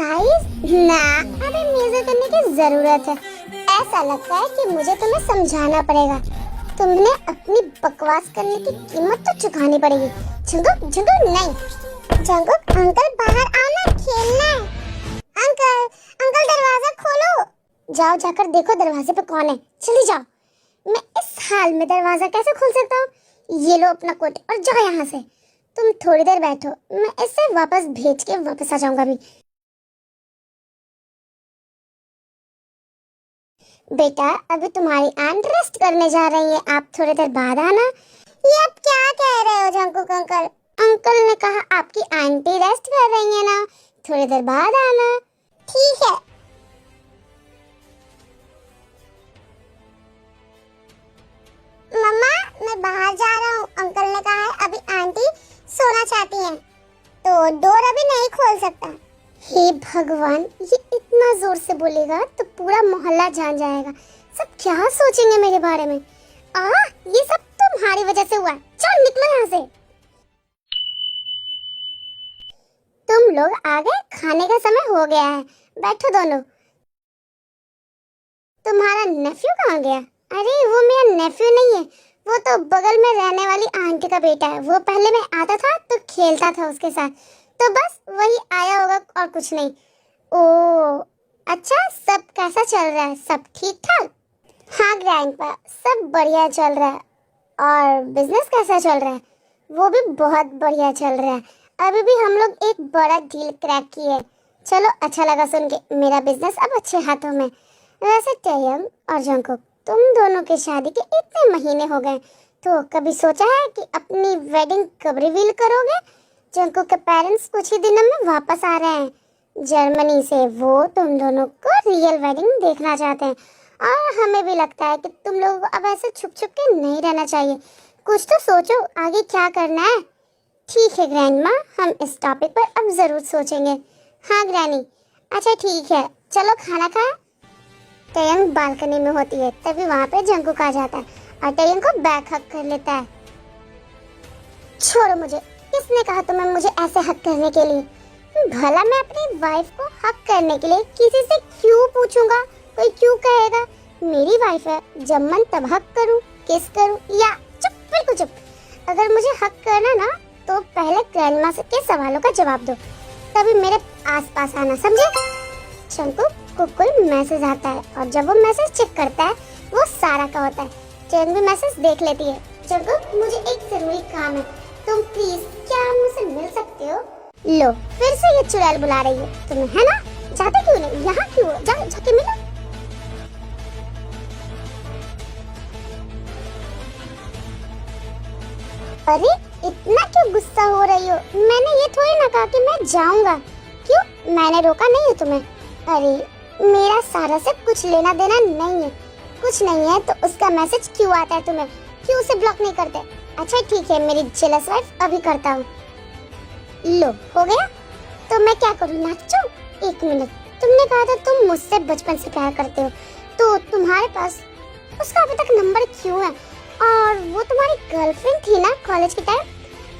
Exercise ना, अभी music करने की जरूरत है। ऐसा लगता है कि मुझे तुम्हें समझाना पड़ेगा। तुमने अपनी बकवास करने की कीमत तो चुकानी पड़ेगी। जंगुक जंगुक नहीं, जंगुक अंकल बाहर आना, खेलना है। अंकल अंकल दरवाजा खोलो। जाओ जाकर देखो दरवाजे पे कौन है, चली जाओ। मैं इस हाल में दरवाजा कैसे खोल सकता हूँ? ये लो अपना कोट और जाओ यहाँ से। तुम थोड़ी देर बैठो, मैं इसे वापस भेज के वापस आ जाऊंगा भी। बेटा अभी तुम्हारी आंट रेस्ट करने जा रही है, आप थोड़ी देर बाद आना। ये आप क्या कह रहे हो जंकुक अंकल? अंकल ने कहा आपकी आंटी रेस्ट कर रही है ना, थोड़ी देर बाद आना। ठीक है। मम्मा मैं बाहर जा रहा हूँ, अंकल ने कहा है अभी आंटी सोना चाहती हैं, तो डोर अभी नहीं खोल सकता। हे भगवान, ये इतना जोर से बोलेगा तो पूरा मोहल्ला जान जाएगा। सब क्या सोचेंगे मेरे बारे में? ये सब तुम्हारी वजह से हुआ। चल निकलो यहाँ से। तुम लोग आ गए, खाने का समय हो गया है, बैठो दोनों। तुम्हारा नेफ्यू कहाँ गया? अरे वो मेरा नेफ्यू नहीं है, वो तो बगल में रहने वाली आंटी का बेटा है। वो पहले मैं आता था तो खेलता था उसके साथ, तो बस वही आया होगा और कुछ नहीं। ओ अच्छा, सब कैसा चल रहा है? सब ठीक ठाक? हाँ ग्रैंडपा, सब बढ़िया चल रहा है। और बिजनेस कैसा चल रहा है? वो भी बहुत बढ़िया चल रहा है। अभी भी हम लोग एक बड़ा डील क्रैक किए। चलो अच्छा लगा सुन के, मेरा बिजनेस अब अच्छे हाथों में। वैसे टैयंग और जंकुक, तुम दोनों की शादी के इतने महीने हो गए, तो कभी सोचा है कि अपनी वेडिंग कब रिवील करोगे? जंकुक के पेरेंट्स कुछ ही दिनों में वापस आ रहे हैं जर्मनी से। वो तुम दोनों को रियल वेडिंग देखना चाहते हैं, और हमें भी लगता है कि तुम लोगों को अब ऐसे छुप छुप के नहीं रहना चाहिए। कुछ तो सोचो आगे क्या करना है। ठीक है ग्रैंडमा, हम इस टॉपिक पर अब जरूर सोचेंगे। हाँ ग्रैनी, अच्छा ठीक है, चलो खाना खाए। टैयंग बालकनी में होती है, तभी वहाँ पे जंकुक आ जाता है और टैयंग को बैक हक कर लेता है। छोड़ो मुझे, किसने कहा तुम्हें मुझे ऐसे हक करने के लिए? भला मैं अपनी वाइफ को हक करने के लिए किसी से क्यों पूछूंगा? कोई क्यों कहेगा? मेरी वाइफ है, जब मन तब हक करूं, किस करूं या चुप, बिल्कुल चुप। अगर मुझे हक करना ना, तो पहले ग्रैंडमा से के सवालों का जवाब दो, तभी मेरे आसपास आना, समझे? जंकुक को कोई मैसेज आता है और जब वो मैसेज चेक करता है वो सारा का होता है। टैयंग भी मैसेज देख लेती है। जंकुक मुझे एक जरूरी काम है, तुम प्लीज क्या मुझसे मिल सकते हो? लो फिर से ये चुड़ैल बुला रही है तुम्हें, है ना? जाते क्यों नहीं, यहाँ क्यों? जाओ जाके मिलो। अरे इतना क्यों गुस्सा हो रही हो? मैंने ये थोड़ी ना कहा कि मैं जाऊंगा। क्यों, मैंने रोका नहीं है तुम्हें? अरे मेरा सारा से कुछ लेना देना नहीं है। कुछ नहीं है तो उसका मैसेज क्यों आता है तुम्हें? क्यों उसे ब्लॉक नहीं करते? अच्छा ठीक है, मेरी जेलस वाइफ अभी करता हूँ। लो हो गया, तो मैं क्या करूँ, नाचूं? एक मिनट, तुमने कहा था तुम मुझसे बचपन से प्यार करते हो, तो तुम्हारे पास उसका अभी तक नंबर क्यों है? और वो तुम्हारी गर्लफ्रेंड थी ना कॉलेज के टाइम?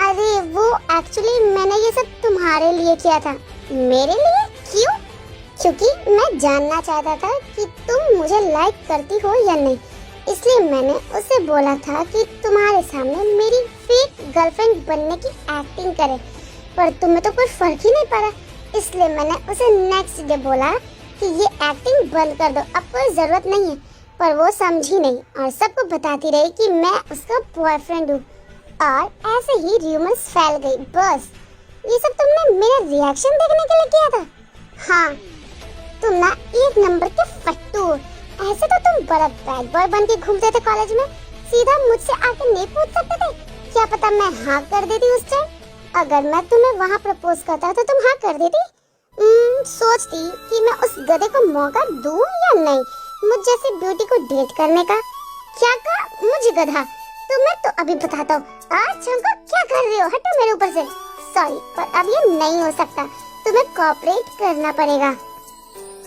अरे वो एक्चुअली मैंने ये सब तुम्हारे लिए किया था। मेरे लिए? क्यों? क्योंकि मैं जानना चाहता था कि तुम मुझे लाइक करती हो या नहीं, इसलिए मैंने उसे बोला था कि तुम्हारे सामने मेरी फेक गर्लफ्रेंड बनने की एक्टिंग करे, पर तुम्हें तो कोई फर्क ही नहीं पड़ा। इसलिए मैंने उसे नेक्स्ट डे बोला कि ये एक्टिंग बंद कर दो, अब कोई जरूरत नहीं है, पर वो समझी नहीं और सबको बताती रही कि मैं उसका बॉयफ्रेंड हूँ, और ऐसे ही र्यूमर्स फैल गई। बस ये सब तुमने मेरा रिएक्शन देखने के लिए किया था? हाँ, तुम ना एक नंबर के फट्टू हो। ऐसे तो तुम बड़ा बैड बॉय बन के घूमते थे कॉलेज में, सीधा मुझसे आके नहीं पूछ सकते थे? क्या पता मैं हाँ कर देती उस टाइम। अगर मैं तुम्हें वहाँ प्रपोज करता तो तुम हाँ कर देती? सोचती कि मैं उस गधे को मौका दूं या नहीं मुझ जैसी ब्यूटी को डेट करने का। क्या कहा? मुझे गधा? तुम्हें तो अभी बताता हूँ। चंको क्या कर रहे हो, हटो मेरे ऊपर से। सॉरी, पर अब ये नहीं हो सकता, तुम्हें कोऑपरेट करना पड़ेगा।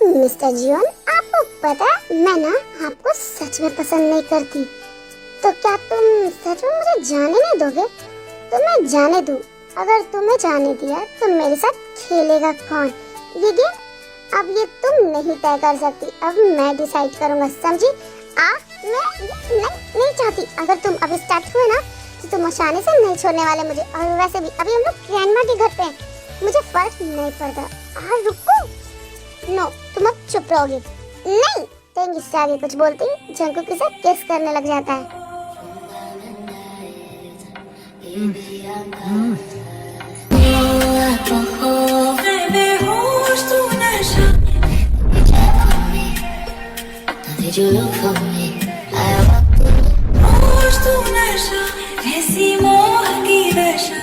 मिस्टर जियोन, आपको पता है मैं ना आपको सच में पसंद नहीं करती, तो क्या तुम सच में मुझे जाने नहीं दोगे? तो मैं जाने दूं? अगर तुम्हें जाने दिया तो मेरे साथ खेलेगा कौन? ये गेम अब ये तुम नहीं तय कर सकती, अब मैं डिसाइड करूंगा, समझी? मैं नहीं चाहती। अगर तुम अब स्टार्ट हुए ना तो तुम आसानी से नहीं छोड़ने वाले मुझे। और वैसे भी अभी हम लोग ग्रैंडमा के घर पे हैं, मुझे फर्क नहीं पड़ता। रुको, नो, तुम अब चुप रहोगे। नहीं, तेंगी से आगे कुछ बोलती जंकू के साथ किस करने लग जाता है। Did you look for me? I walked through. होश तू नशा, ऐसी मोह की दशा